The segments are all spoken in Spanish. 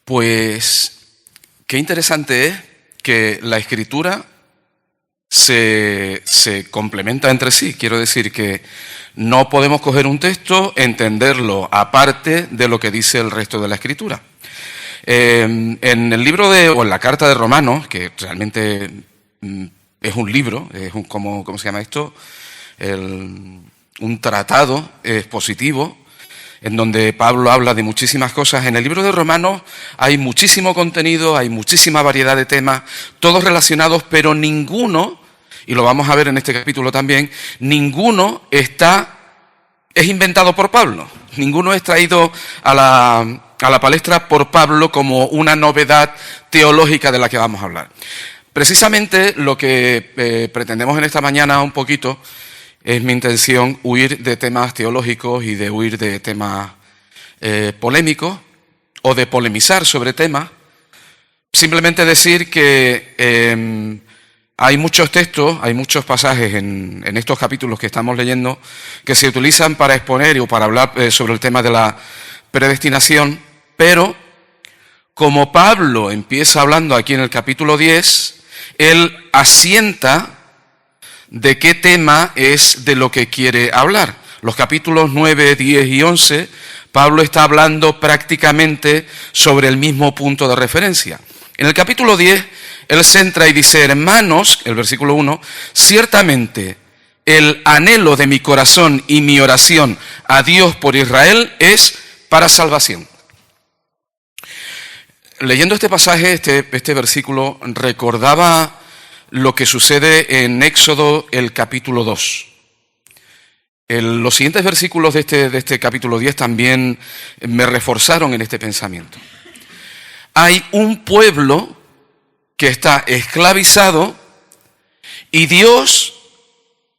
Pues qué interesante es que la Escritura se complementa entre sí. Quiero decir que no podemos coger un texto, entenderlo aparte de lo que dice el resto de la Escritura. En el libro o en la carta de Romanos, que realmente es un libro, es un, ¿cómo se llama esto? Un tratado expositivo, en donde Pablo habla de muchísimas cosas. En el libro de Romanos hay muchísimo contenido, hay muchísima variedad de temas, todos relacionados, pero ninguno, y lo vamos a ver en este capítulo también, ninguno es inventado por Pablo. Ninguno es traído a la palestra por Pablo como una novedad teológica de la que vamos a hablar. Precisamente lo que pretendemos en esta mañana un poquito es mi intención huir de temas teológicos y de huir de temas polémicos o de polemizar sobre temas. Simplemente decir que hay muchos textos, hay muchos pasajes en estos capítulos que estamos leyendo que se utilizan para exponer o para hablar sobre el tema de la predestinación, pero como Pablo empieza hablando aquí en el capítulo 10, él asienta de qué tema es de lo que quiere hablar. Los capítulos 9, 10 y 11, Pablo está hablando prácticamente sobre el mismo punto de referencia. En el capítulo 10, él centra y dice: hermanos, el versículo 1, ciertamente el anhelo de mi corazón y mi oración a Dios por Israel es para salvación. Leyendo este pasaje, este versículo, recordaba lo que sucede en Éxodo, el capítulo 2. Los siguientes versículos de este capítulo 10 también me reforzaron en este pensamiento. Hay un pueblo que está esclavizado y Dios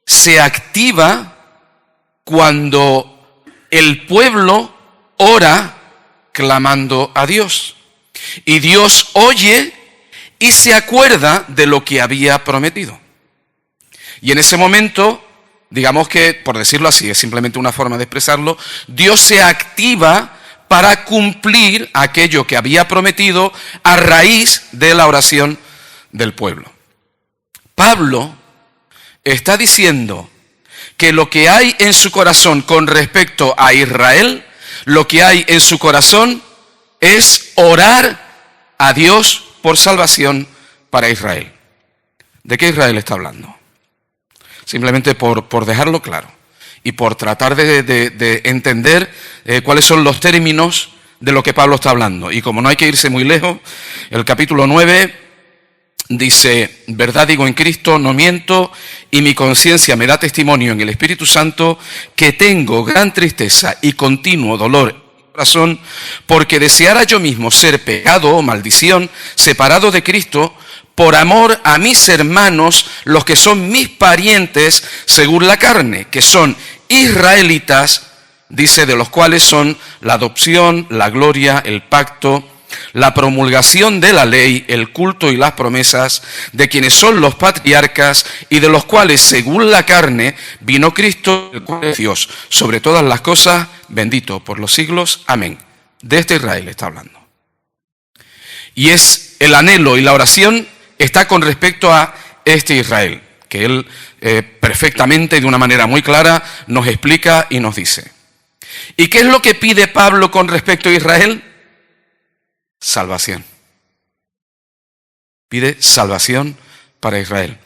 se activa cuando el pueblo ora clamando a Dios. Y Dios oye y se acuerda de lo que había prometido. Y en ese momento, digamos que, por decirlo así, es simplemente una forma de expresarlo, Dios se activa para cumplir aquello que había prometido a raíz de la oración del pueblo. Pablo está diciendo que lo que hay en su corazón con respecto a Israel, lo que hay en su corazón es orar a Dios por salvación para Israel. ¿De qué Israel está hablando? Simplemente por dejarlo claro y por tratar de entender cuáles son los términos de lo que Pablo está hablando. Y como no hay que irse muy lejos, el capítulo 9 dice: verdad digo en Cristo, no miento, y mi conciencia me da testimonio en el Espíritu Santo que tengo gran tristeza y continuo dolor corazón, porque deseara yo mismo ser pecado o maldición, separado de Cristo, por amor a mis hermanos, los que son mis parientes según la carne, que son israelitas, dice, de los cuales son la adopción, la gloria, el pacto, la promulgación de la ley, el culto y las promesas, de quienes son los patriarcas y de los cuales, según la carne, vino Cristo, el cual es Dios, sobre todas las cosas, bendito por los siglos. Amén. De este Israel está hablando. Y es el anhelo y la oración está con respecto a este Israel, que él perfectamente y de una manera muy clara nos explica y nos dice. ¿Y qué es lo que pide Pablo con respecto a Israel? Salvación. Pide salvación para Israel.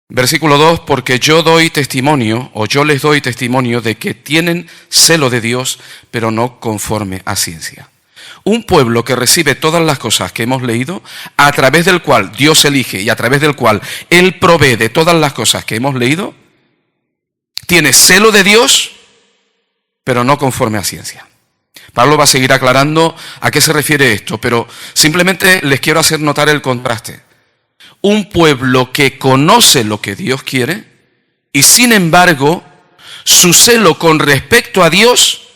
Versículo 2, porque yo doy testimonio, o yo les doy testimonio de que tienen celo de Dios, pero no conforme a ciencia. Un pueblo que recibe todas las cosas que hemos leído, a través del cual Dios elige y a través del cual Él provee de todas las cosas que hemos leído, tiene celo de Dios, pero no conforme a ciencia. Pablo va a seguir aclarando a qué se refiere esto, pero simplemente les quiero hacer notar el contraste. Un pueblo que conoce lo que Dios quiere y sin embargo su celo con respecto a Dios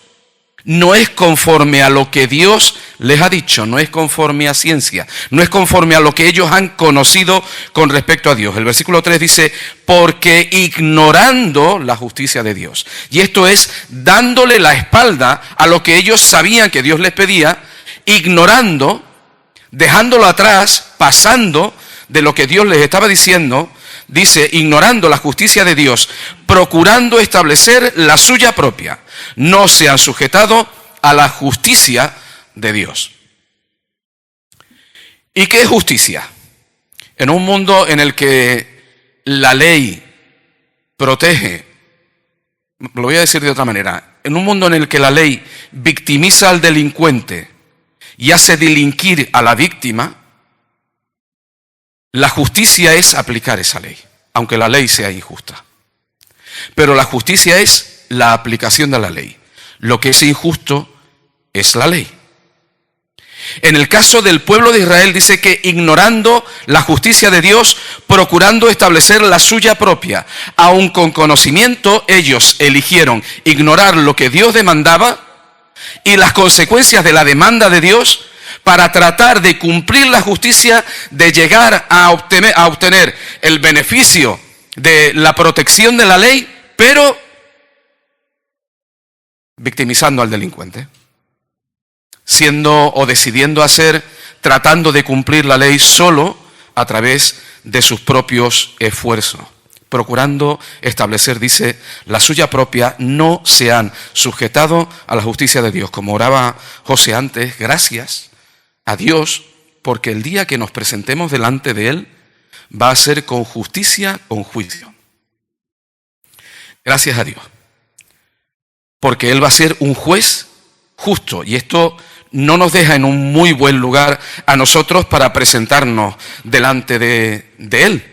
no es conforme a lo que Dios les ha dicho, no es conforme a ciencia, no es conforme a lo que ellos han conocido con respecto a Dios. El versículo 3 dice, porque ignorando la justicia de Dios. Y esto es dándole la espalda a lo que ellos sabían que Dios les pedía, ignorando, dejándolo atrás, pasando de lo que Dios les estaba diciendo. Dice, ignorando la justicia de Dios, procurando establecer la suya propia, no se han sujetado a la justicia de Dios. ¿Y qué es justicia? En un mundo en el que la ley protege, lo voy a decir de otra manera, en un mundo en el que la ley victimiza al delincuente y hace delinquir a la víctima, la justicia es aplicar esa ley, aunque la ley sea injusta. Pero la justicia es la aplicación de la ley. Lo que es injusto es la ley. En el caso del pueblo de Israel dice que ignorando la justicia de Dios, procurando establecer la suya propia, aun con conocimiento, ellos eligieron ignorar lo que Dios demandaba y las consecuencias de la demanda de Dios para tratar de cumplir la justicia, de llegar a obtener el beneficio de la protección de la ley, pero victimizando al delincuente, siendo o decidiendo hacer, tratando de cumplir la ley solo a través de sus propios esfuerzos, procurando establecer, dice, la suya propia, no se han sujetado a la justicia de Dios. Como oraba José antes, gracias a Dios, porque el día que nos presentemos delante de Él va a ser con justicia, con juicio. Gracias a Dios, porque Él va a ser un juez justo, y esto no nos deja en un muy buen lugar a nosotros para presentarnos delante de Él.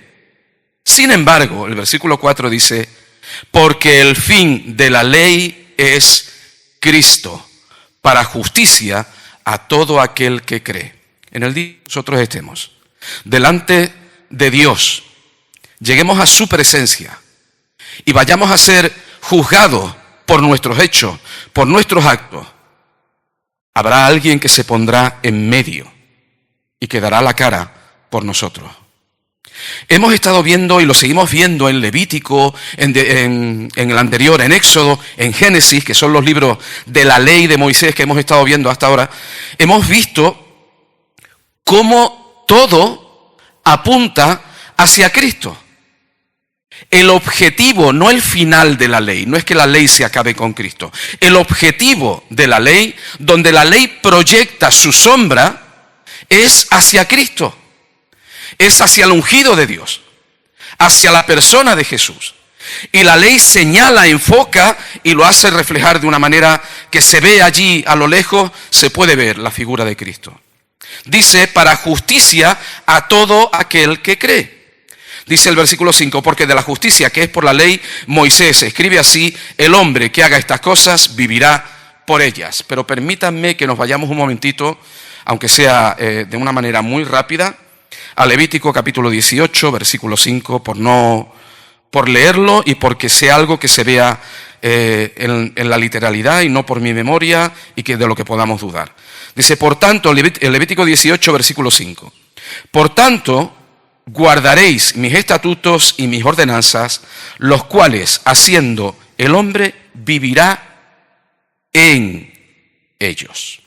Sin embargo, el versículo 4 dice, porque el fin de la ley es Cristo, para justicia a todo aquel que cree. En el día que nosotros estemos delante de Dios, lleguemos a su presencia y vayamos a ser juzgados por nuestros hechos, por nuestros actos, habrá alguien que se pondrá en medio y que dará la cara por nosotros. Hemos estado viendo y lo seguimos viendo en Levítico, en el anterior, en Éxodo, en Génesis, que son los libros de la ley de Moisés que hemos estado viendo hasta ahora. Hemos visto cómo todo apunta hacia Cristo. El objetivo, no el final de la ley, no es que la ley se acabe con Cristo. El objetivo de la ley, donde la ley proyecta su sombra, es hacia Cristo. Es hacia el ungido de Dios, hacia la persona de Jesús. Y la ley señala, enfoca y lo hace reflejar de una manera que se ve allí a lo lejos, se puede ver la figura de Cristo. Dice, para justicia a todo aquel que cree. Dice el versículo 5, porque de la justicia que es por la ley, Moisés escribe así, el hombre que haga estas cosas vivirá por ellas. Pero permítanme que nos vayamos un momentito, aunque sea de una manera muy rápida, a Levítico capítulo 18, versículo 5, por leerlo y porque sea algo que se vea en la literalidad y no por mi memoria y que de lo que podamos dudar. Dice, por tanto, el Levítico 18, versículo 5, por tanto, guardaréis mis estatutos y mis ordenanzas, los cuales, haciendo el hombre, vivirá en ellos.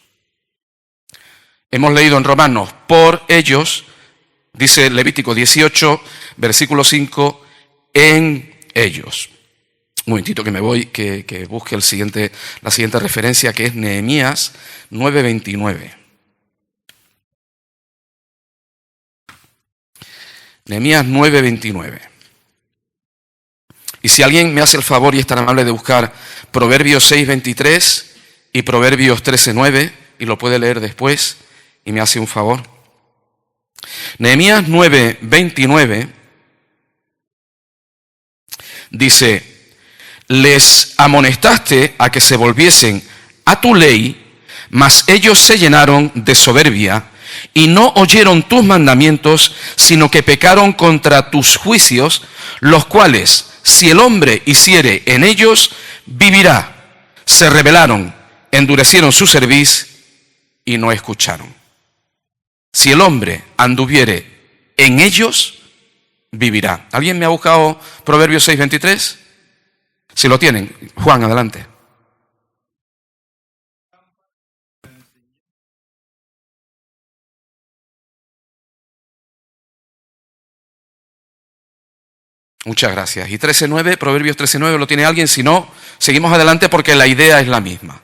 Hemos leído en Romanos, por ellos, dice Levítico 18, versículo 5, en ellos. Un momentito que me voy, que busque la siguiente referencia, que es Nehemías 9:29. Nehemías 9:29. Y si alguien me hace el favor y es tan amable de buscar Proverbios 6:23 y Proverbios 13:9, y lo puede leer después, y me hace un favor. Nehemías 9:29 dice, les amonestaste a que se volviesen a tu ley, mas ellos se llenaron de soberbia y no oyeron tus mandamientos, sino que pecaron contra tus juicios, los cuales, si el hombre hiciere en ellos, vivirá. Se rebelaron endurecieron su cerviz y no escucharon. Si el hombre anduviere en ellos, vivirá. ¿Alguien me ha buscado Proverbios 6:23? Si lo tienen, Juan, adelante. Muchas gracias. Y 13:9, Proverbios 13:9, ¿lo tiene alguien? Si no, seguimos adelante porque la idea es la misma.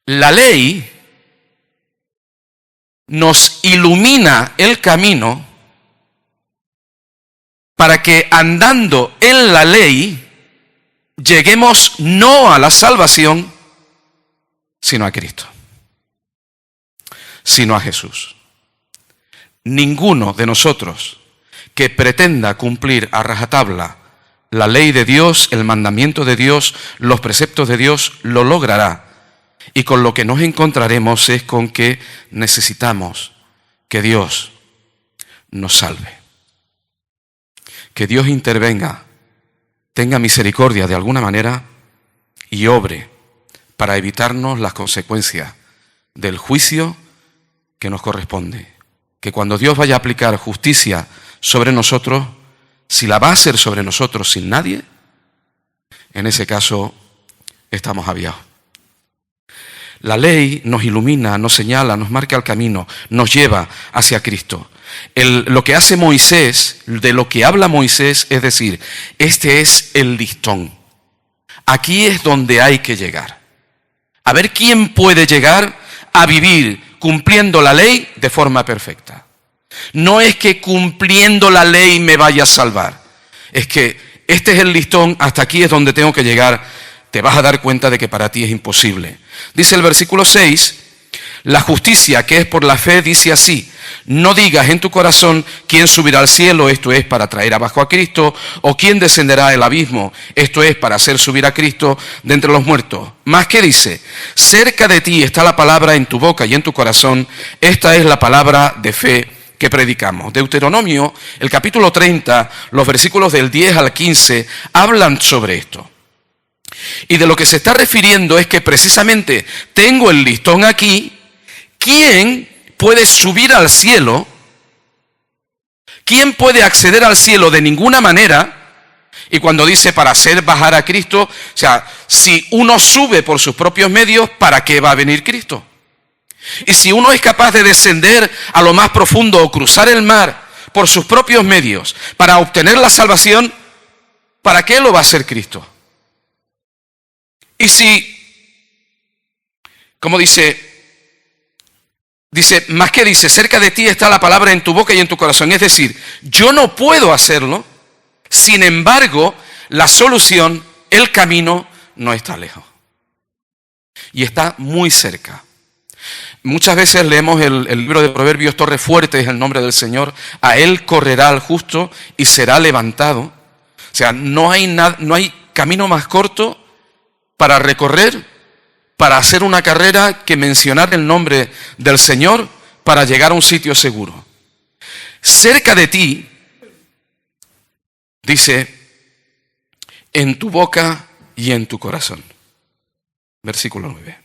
La ley nos ilumina el camino para que andando en la ley lleguemos no a la salvación, sino a Cristo, sino a Jesús. Ninguno de nosotros que pretenda cumplir a rajatabla la ley de Dios, el mandamiento de Dios, los preceptos de Dios, lo logrará. Y con lo que nos encontraremos es con que necesitamos que Dios nos salve. Que Dios intervenga, tenga misericordia de alguna manera y obre para evitarnos las consecuencias del juicio que nos corresponde. Que cuando Dios vaya a aplicar justicia sobre nosotros, si la va a hacer sobre nosotros sin nadie, en ese caso estamos aviados. La ley nos ilumina, nos señala, nos marca el camino, nos lleva hacia Cristo. Lo que hace Moisés, de lo que habla Moisés, es decir, este es el listón. Aquí es donde hay que llegar. A ver quién puede llegar a vivir cumpliendo la ley de forma perfecta. No es que cumpliendo la ley me vaya a salvar. Es que este es el listón, hasta aquí es donde tengo que llegar. Te vas a dar cuenta de que para ti es imposible. Dice el versículo 6, la justicia que es por la fe dice así: no digas en tu corazón quién subirá al cielo, esto es para traer abajo a Cristo, o quién descenderá al abismo, esto es para hacer subir a Cristo de entre los muertos. Más que dice, cerca de ti está la palabra en tu boca y en tu corazón, esta es la palabra de fe que predicamos. Deuteronomio, el capítulo 30, los versículos del 10 al 15, hablan sobre esto. Y de lo que se está refiriendo es que precisamente tengo el listón aquí. ¿Quién puede subir al cielo? ¿Quién puede acceder al cielo de ninguna manera? Y cuando dice para hacer bajar a Cristo, o sea, si uno sube por sus propios medios, ¿para qué va a venir Cristo? Y si uno es capaz de descender a lo más profundo o cruzar el mar por sus propios medios para obtener la salvación, ¿para qué lo va a hacer Cristo? Y si, como dice, más que dice, cerca de ti está la palabra en tu boca y en tu corazón. Es decir, yo no puedo hacerlo, sin embargo, la solución, el camino, no está lejos. Y está muy cerca. Muchas veces leemos el libro de Proverbios, Torre fuerte es el nombre del Señor, a Él correrá el justo y será levantado. O sea, no hay camino más corto para recorrer, para hacer una carrera, que mencionar el nombre del Señor para llegar a un sitio seguro. Cerca de ti, dice, en tu boca y en tu corazón. Versículo 9.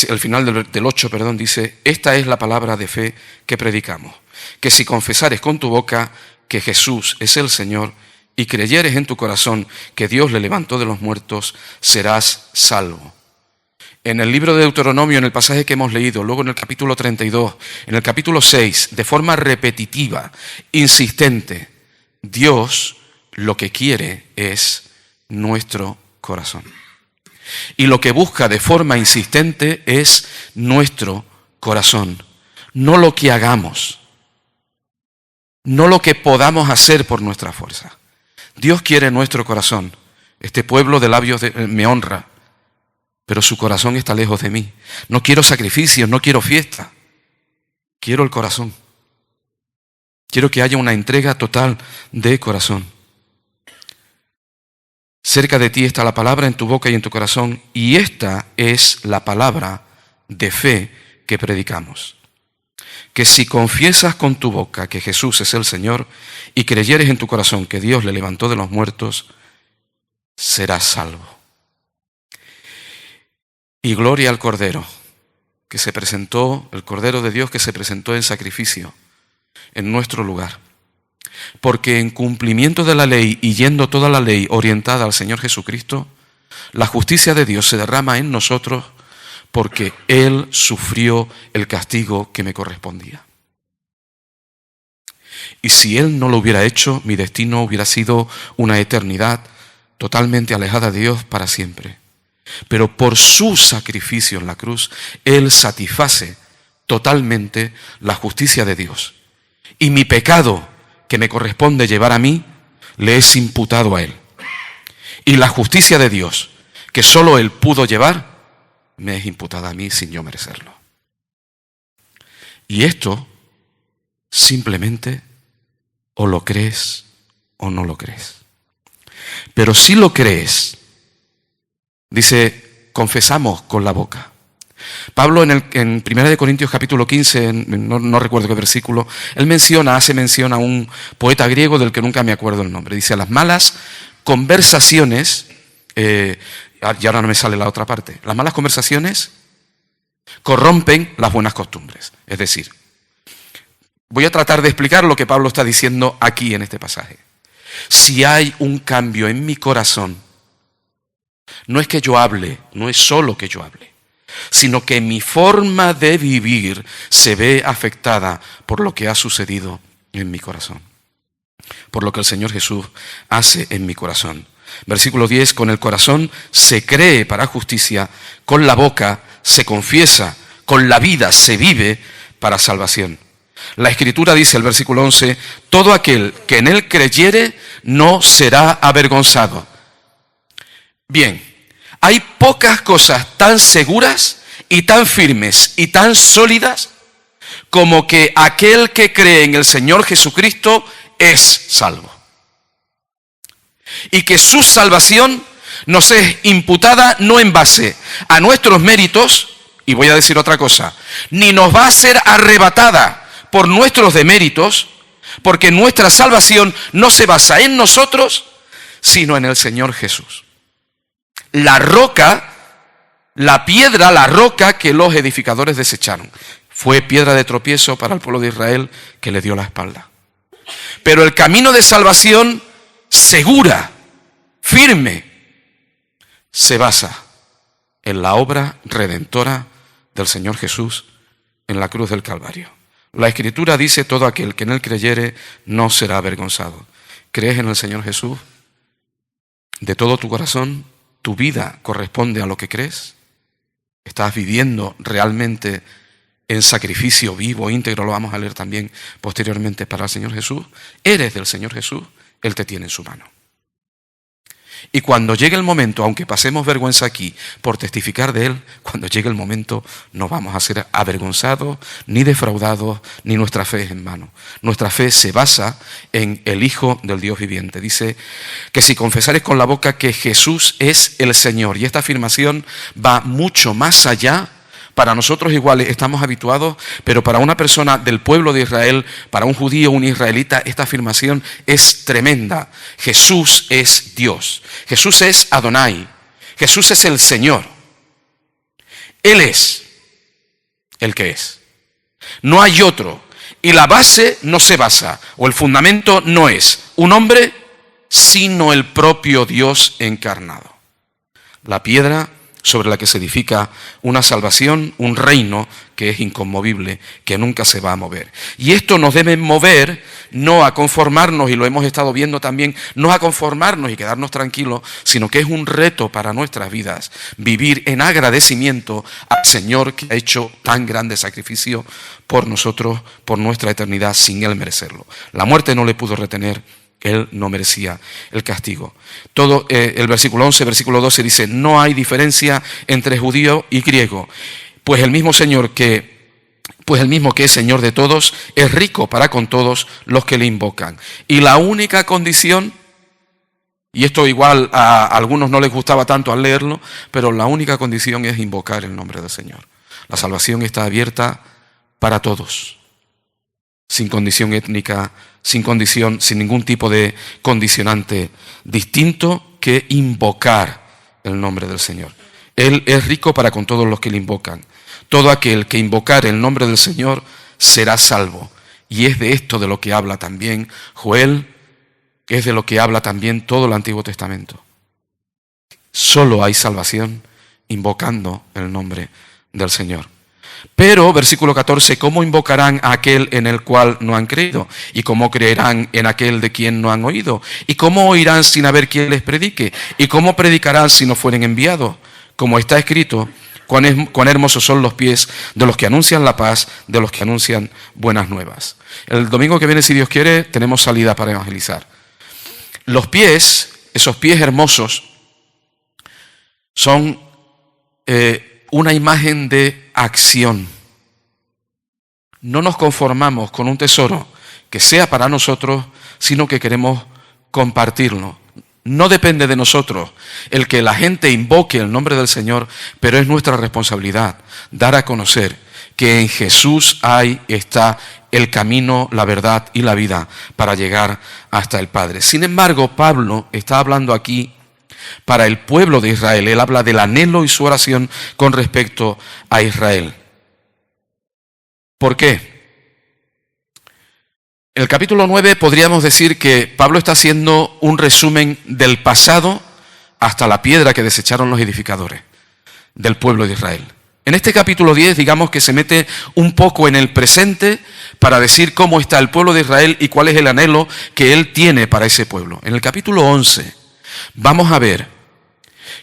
El final del 8, dice, esta es la palabra de fe que predicamos, que si confesares con tu boca que Jesús es el Señor, y creyeres en tu corazón que Dios le levantó de los muertos, serás salvo. En el libro de Deuteronomio, en el pasaje que hemos leído, luego en el capítulo 32, en el capítulo 6, de forma repetitiva, insistente, Dios lo que quiere es nuestro corazón. Y lo que busca de forma insistente es nuestro corazón, no lo que hagamos, no lo que podamos hacer por nuestra fuerza. Dios quiere nuestro corazón. Este pueblo de labios me honra, pero su corazón está lejos de mí. No quiero sacrificios, no quiero fiesta. Quiero el corazón. Quiero que haya una entrega total de corazón. Cerca de ti está la palabra en tu boca y en tu corazón, y esta es la palabra de fe que predicamos. que si confiesas con tu boca que Jesús es el Señor y creyeres en tu corazón que Dios le levantó de los muertos, serás salvo. Y gloria al Cordero, que se presentó, el Cordero de Dios que se presentó en sacrificio en nuestro lugar. Porque en cumplimiento de la ley y yendo toda la ley orientada al Señor Jesucristo, la justicia de Dios se derrama en nosotros porque Él sufrió el castigo que me correspondía. Y si Él no lo hubiera hecho, mi destino hubiera sido una eternidad totalmente alejada de Dios para siempre. Pero por su sacrificio en la cruz, Él satisface totalmente la justicia de Dios. Y mi pecado que me corresponde llevar a mí, le es imputado a Él. Y la justicia de Dios, que solo Él pudo llevar, me es imputada a mí sin yo merecerlo. Y esto simplemente o lo crees o no lo crees. Pero si lo crees, dice, confesamos con la boca. Pablo en 1 Corintios capítulo 15, no recuerdo qué versículo, él hace mención a un poeta griego del que nunca me acuerdo el nombre. Dice, las malas conversaciones, y ahora no me sale la otra parte, las malas conversaciones corrompen las buenas costumbres. Es decir, voy a tratar de explicar lo que Pablo está diciendo aquí en este pasaje. Si hay un cambio en mi corazón, no es que yo hable, no es solo que yo hable, sino que mi forma de vivir se ve afectada por lo que ha sucedido en mi corazón, por lo que el Señor Jesús hace en mi corazón. Versículo 10, con el corazón se cree para justicia, con la boca se confiesa, con la vida se vive para salvación. La Escritura dice, el versículo 11, todo aquel que en Él creyere no será avergonzado. Bien, hay pocas cosas tan seguras y tan firmes y tan sólidas como que aquel que cree en el Señor Jesucristo es salvo. Y que su salvación nos es imputada no en base a nuestros méritos, y voy a decir otra cosa, ni nos va a ser arrebatada por nuestros deméritos, porque nuestra salvación no se basa en nosotros, sino en el Señor Jesús. La roca, la piedra, la roca que los edificadores desecharon, fue piedra de tropiezo para el pueblo de Israel que le dio la espalda. Pero el camino de salvación segura, firme, se basa en la obra redentora del Señor Jesús en la cruz del Calvario. La Escritura dice, todo aquel que en Él creyere no será avergonzado. ¿Crees en el Señor Jesús? De todo tu corazón, ¿tu vida corresponde a lo que crees? ¿Estás viviendo realmente en sacrificio vivo, íntegro? Lo vamos a leer también posteriormente para el Señor Jesús. ¿Eres del Señor Jesús? Él te tiene en su mano. Y cuando llegue el momento, aunque pasemos vergüenza aquí por testificar de Él, cuando llegue el momento no vamos a ser avergonzados, ni defraudados, ni nuestra fe es en vano. Nuestra fe se basa en el Hijo del Dios viviente. Dice que si confesares con la boca que Jesús es el Señor, y esta afirmación va mucho más allá. Para nosotros iguales estamos habituados, pero para una persona del pueblo de Israel, para un judío, un israelita, esta afirmación es tremenda. Jesús es Dios. Jesús es Adonai. Jesús es el Señor. Él es el que es. No hay otro. Y la base no se basa, o el fundamento no es un hombre, sino el propio Dios encarnado. La piedra sobre la que se edifica una salvación, un reino que es inconmovible, que nunca se va a mover. Y esto nos debe mover no a conformarnos, y lo hemos estado viendo también, no a conformarnos y quedarnos tranquilos, sino que es un reto para nuestras vidas, vivir en agradecimiento al Señor que ha hecho tan grande sacrificio por nosotros, por nuestra eternidad, sin Él merecerlo. La muerte no le pudo retener. Él no merecía el castigo. Todo el versículo 11, versículo 12 dice, no hay diferencia entre judío y griego, pues el mismo que es Señor de todos, es rico para con todos los que le invocan. Y la única condición, y esto igual a algunos no les gustaba tanto al leerlo, pero la única condición es invocar el nombre del Señor. La salvación está abierta para todos, sin condición étnica, sin ningún tipo de condicionante distinto que invocar el nombre del Señor. Él es rico para con todos los que le invocan. Todo aquel que invocar el nombre del Señor será salvo. Y es de esto de lo que habla también Joel, es de lo que habla también todo el Antiguo Testamento. Solo hay salvación invocando el nombre del Señor. Pero, versículo 14, ¿cómo invocarán a aquel en el cual no han creído? ¿Y cómo creerán en aquel de quien no han oído? ¿Y cómo oirán sin haber quien les predique? ¿Y cómo predicarán si no fueren enviados? Como está escrito, cuán hermosos son los pies de los que anuncian la paz, de los que anuncian buenas nuevas. El domingo que viene, si Dios quiere, tenemos salida para evangelizar. Los pies, esos pies hermosos, son una imagen de acción. No nos conformamos con un tesoro que sea para nosotros, sino que queremos compartirlo. No depende de nosotros el que la gente invoque el nombre del Señor, pero es nuestra responsabilidad dar a conocer que en Jesús está el camino, la verdad y la vida para llegar hasta el Padre. Sin embargo, Pablo está hablando aquí para el pueblo de Israel. Él habla del anhelo y su oración con respecto a Israel. ¿Por qué? En el capítulo 9 podríamos decir que Pablo está haciendo un resumen del pasado hasta la piedra que desecharon los edificadores del pueblo de Israel. En este capítulo 10, digamos que se mete un poco en el presente para decir cómo está el pueblo de Israel y cuál es el anhelo que él tiene para ese pueblo. En el capítulo 11 vamos a ver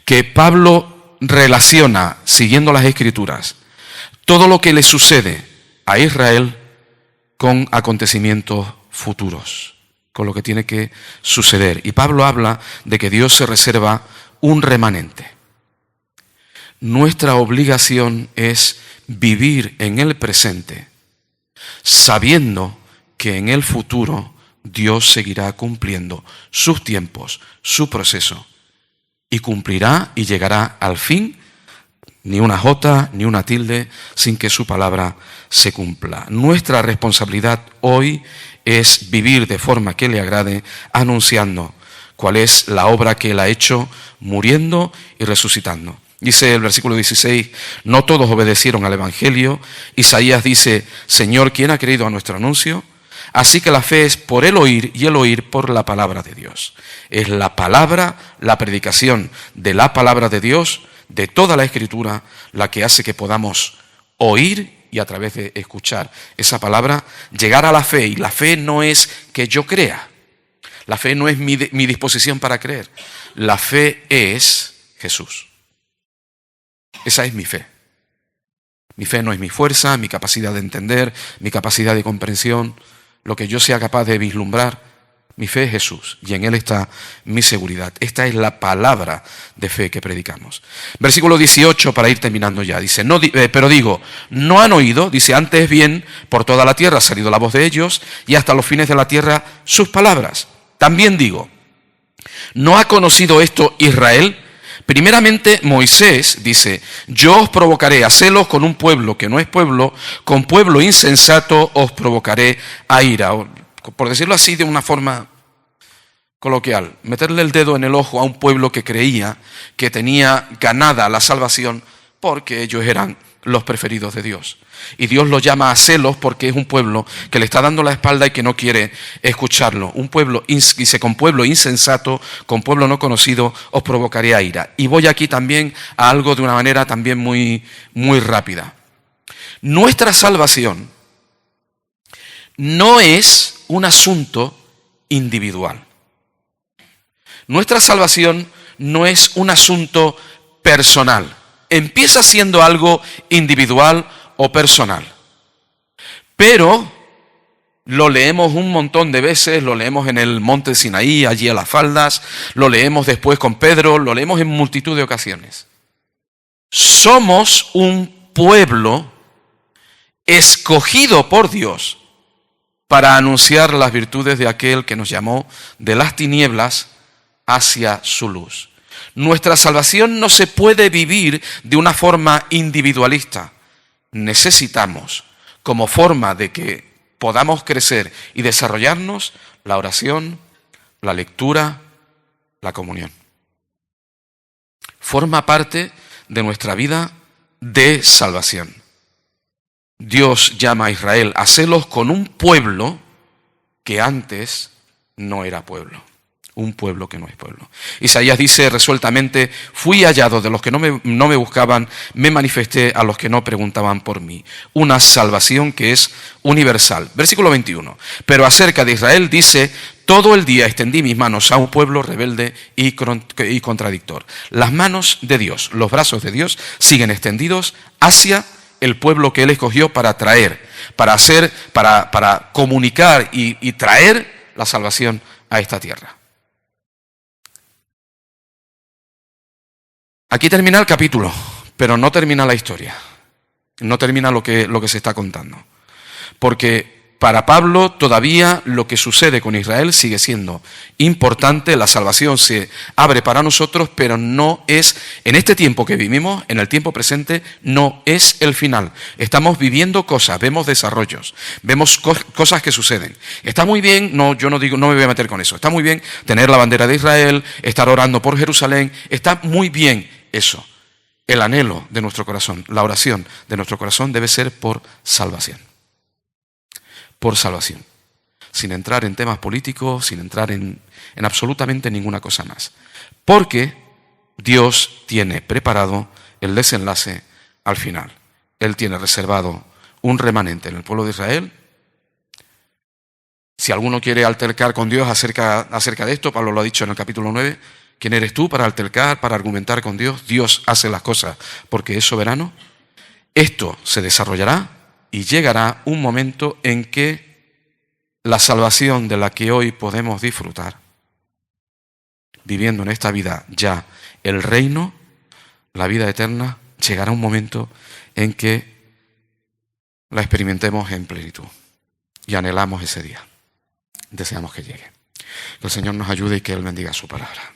que Pablo relaciona, siguiendo las Escrituras, todo lo que le sucede a Israel con acontecimientos futuros, con lo que tiene que suceder. Y Pablo habla de que Dios se reserva un remanente. Nuestra obligación es vivir en el presente, sabiendo que en el futuro Dios seguirá cumpliendo sus tiempos, su proceso, y cumplirá y llegará al fin, ni una jota, ni una tilde, sin que su palabra se cumpla. Nuestra responsabilidad hoy es vivir de forma que le agrade, anunciando cuál es la obra que Él ha hecho, muriendo y resucitando. Dice el versículo 16, no todos obedecieron al Evangelio. Isaías dice, Señor, ¿quién ha creído a nuestro anuncio? Así que la fe es por el oír y el oír por la palabra de Dios. Es la palabra, la predicación de la palabra de Dios, de toda la Escritura, la que hace que podamos oír y a través de escuchar esa palabra llegar a la fe. Y la fe no es que yo crea. La fe no es mi disposición para creer. La fe es Jesús. Esa es mi fe. Mi fe no es mi fuerza, mi capacidad de entender, mi capacidad de comprensión, lo que yo sea capaz de vislumbrar. Mi fe es Jesús y en Él está mi seguridad. Esta es la palabra de fe que predicamos. Versículo 18 para ir terminando ya. Dice, pero digo, no han oído, dice, antes bien por toda la tierra ha salido la voz de ellos y hasta los fines de la tierra sus palabras. También digo, ¿no ha conocido esto Israel? Primeramente Moisés dice, yo os provocaré a celos con un pueblo que no es pueblo, con pueblo insensato os provocaré a ira. Por decirlo así de una forma coloquial, meterle el dedo en el ojo a un pueblo que creía que tenía ganada la salvación porque ellos eran los preferidos de Dios. Y Dios los llama a celos porque es un pueblo que le está dando la espalda y que no quiere escucharlo. Un pueblo, dice, con pueblo insensato, con pueblo no conocido, os provocaré a ira. Y voy aquí también a algo de una manera también muy, muy rápida. Nuestra salvación no es un asunto individual. Nuestra salvación no es un asunto personal. Empieza siendo algo individual o personal. Pero lo leemos un montón de veces, lo leemos en el monte Sinaí, allí a las faldas, lo leemos después con Pedro, lo leemos en multitud de ocasiones. Somos un pueblo escogido por Dios para anunciar las virtudes de aquel que nos llamó de las tinieblas hacia su luz. Nuestra salvación no se puede vivir de una forma individualista. Necesitamos, como forma de que podamos crecer y desarrollarnos, la oración, la lectura, la comunión. Forma parte de nuestra vida de salvación. Dios llama a Israel a celos con un pueblo que antes no era pueblo. Un pueblo que no es pueblo. Isaías dice resueltamente: fui hallado de los que no me buscaban, me manifesté a los que no preguntaban por mí. Una salvación que es universal. Versículo 21. Pero acerca de Israel dice: todo el día extendí mis manos a un pueblo rebelde y contradictor. Las manos de Dios, los brazos de Dios siguen extendidos hacia el pueblo que Él escogió para traer, para comunicar y traer la salvación a esta tierra. Aquí termina el capítulo, pero no termina la historia. No termina lo que se está contando. Porque para Pablo todavía lo que sucede con Israel sigue siendo importante. La salvación se abre para nosotros, pero no es, en este tiempo que vivimos, en el tiempo presente, no es el final. Estamos viviendo cosas, vemos desarrollos, vemos cosas que suceden. Está muy bien, yo no me voy a meter con eso. Está muy bien tener la bandera de Israel, estar orando por Jerusalén. Está muy bien eso. El anhelo de nuestro corazón, la oración de nuestro corazón debe ser por salvación. Por salvación, sin entrar en temas políticos, sin entrar en absolutamente ninguna cosa más. Porque Dios tiene preparado el desenlace al final. Él tiene reservado un remanente en el pueblo de Israel. Si alguno quiere altercar con Dios acerca de esto, Pablo lo ha dicho en el capítulo 9, ¿quién eres tú para altercar, para argumentar con Dios? Dios hace las cosas porque es soberano. Esto se desarrollará. Y llegará un momento en que la salvación de la que hoy podemos disfrutar, viviendo en esta vida ya el reino, la vida eterna, llegará un momento en que la experimentemos en plenitud. Y anhelamos ese día. Deseamos que llegue. Que el Señor nos ayude y que Él bendiga su palabra.